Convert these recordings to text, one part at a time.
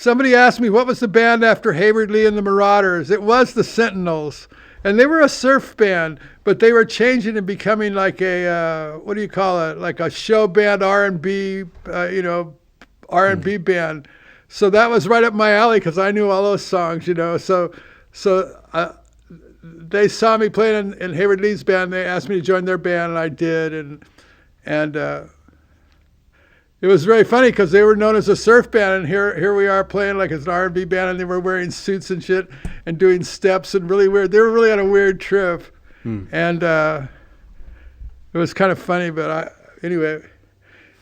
Somebody asked me what was the band after Hayward Lee and the Marauders. It was the Sentinels, and they were a surf band, but they were changing and becoming like a what do you call it? Like a show band, R&B, R&B band. So that was right up my alley because I knew all those songs, So they saw me playing in Hayward Lee's band. They asked me to join their band, and I did, and it was very funny because they were known as a surf band, and here we are playing like as an R&B band, and they were wearing suits and shit and doing steps and really weird. They were really on a weird trip, and it was kind of funny. But anyway,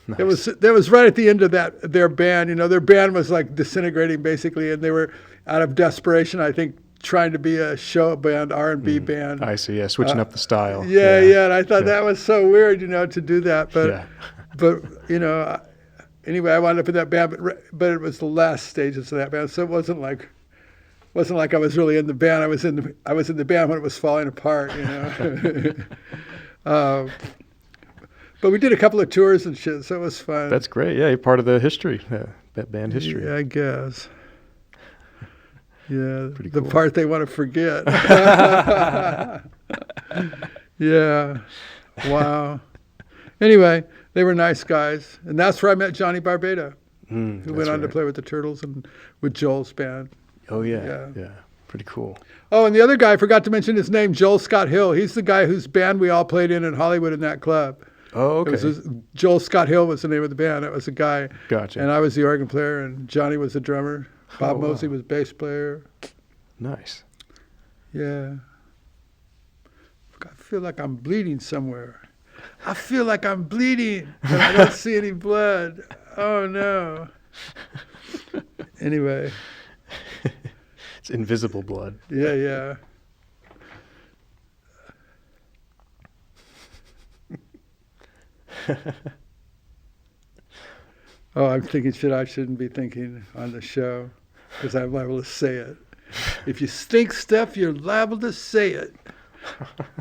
nice. It was right at the end of their band. Their band was like disintegrating basically, and they were out of desperation, I think, trying to be a show band, R&B band. I see. Yeah, switching up the style. Yeah. And I thought that was so weird, to do that, but. But anyway, I wound up in that band, but it was the last stages of that band, so it wasn't like I was really in the band. I was in the band when it was falling apart, But we did a couple of tours and shit, so it was fun. That's great. Yeah, you're part of the history, that band history. Yeah, I guess. Yeah, pretty the cool. part they want to forget. Yeah. Wow. Anyway. They were nice guys, and that's where I met Johnny Barbada, who went on to play with the Turtles and with Joel's band. Oh, yeah. Pretty cool. Oh, and the other guy, I forgot to mention his name, Joel Scott Hill. He's the guy whose band we all played in Hollywood in that club. Oh, okay. Joel Scott Hill was the name of the band. That was a guy. Gotcha. And I was the organ player, and Johnny was the drummer. Bob Mosley was bass player. Nice. Yeah. I feel like I'm bleeding somewhere. I feel like I'm bleeding, but I don't see any blood. Oh, no. Anyway. It's invisible blood. Yeah. Oh, I'm thinking shit I shouldn't be thinking on the show because I'm liable to say it. If you think stuff, you're liable to say it.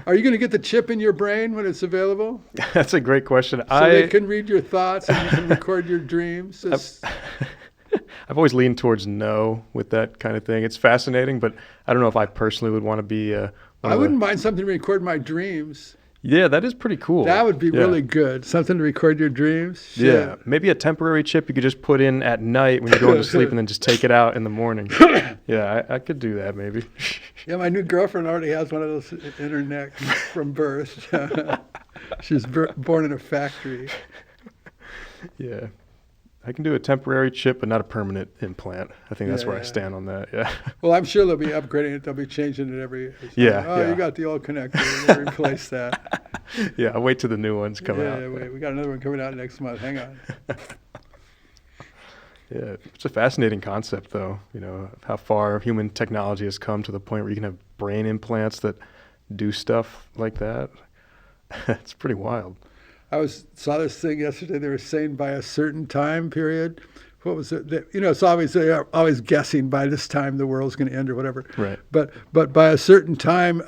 Are you going to get the chip in your brain when it's available? That's a great question. So they can read your thoughts and you can record your dreams? I've always leaned towards no with that kind of thing. It's fascinating, but I don't know if I personally would want to be I wouldn't mind something to record my dreams. Yeah, that is pretty cool. That would be really good. Something to record your dreams. Shit. Yeah, maybe a temporary chip you could just put in at night when you're going to sleep and then just take it out in the morning. Yeah, I could do that maybe. Yeah, my new girlfriend already has one of those in her neck from birth. She's born in a factory. Yeah. I can do a temporary chip, but not a permanent implant. I think that's where I stand on that. Yeah. Well, I'm sure they'll be upgrading it. They'll be changing it every. Yeah. You got the old connector. We'll replace that. Yeah. I'll wait till the new ones come out. Yeah. Wait. We got another one coming out next month. Hang on. Yeah. It's a fascinating concept, though. How far human technology has come to the point where you can have brain implants that do stuff like that. It's pretty wild. I saw this thing yesterday. They were saying by a certain time period, what was it? It's they're always guessing by this time the world's going to end or whatever. Right. But by a certain time,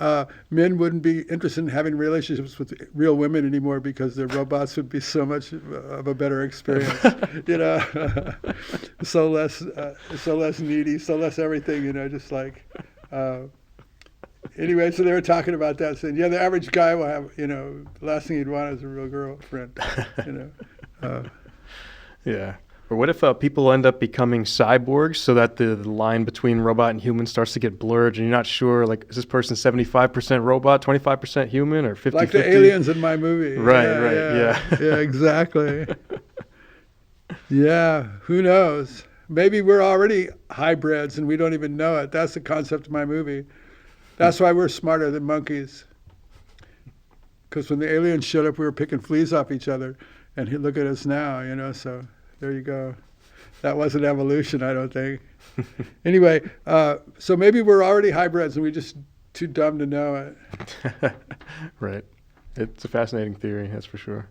men wouldn't be interested in having relationships with real women anymore because their robots would be so much of a better experience. So less needy, so less everything. Just like. Anyway, so they were talking about that, saying, the average guy will have, the last thing he'd want is a real girlfriend, Yeah. Or what if people end up becoming cyborgs so that the line between robot and human starts to get blurred and you're not sure, like, is this person 75% robot, 25% human, or 50-50? Like the aliens in my movie. Right, yeah. Yeah, exactly. Yeah, who knows? Maybe we're already hybrids and we don't even know it. That's the concept of my movie. That's why we're smarter than monkeys. Because when the aliens showed up, we were picking fleas off each other. And look at us now, so there you go. That wasn't evolution, I don't think. Anyway, so maybe we're already hybrids and we're just too dumb to know it. Right. It's a fascinating theory, that's for sure.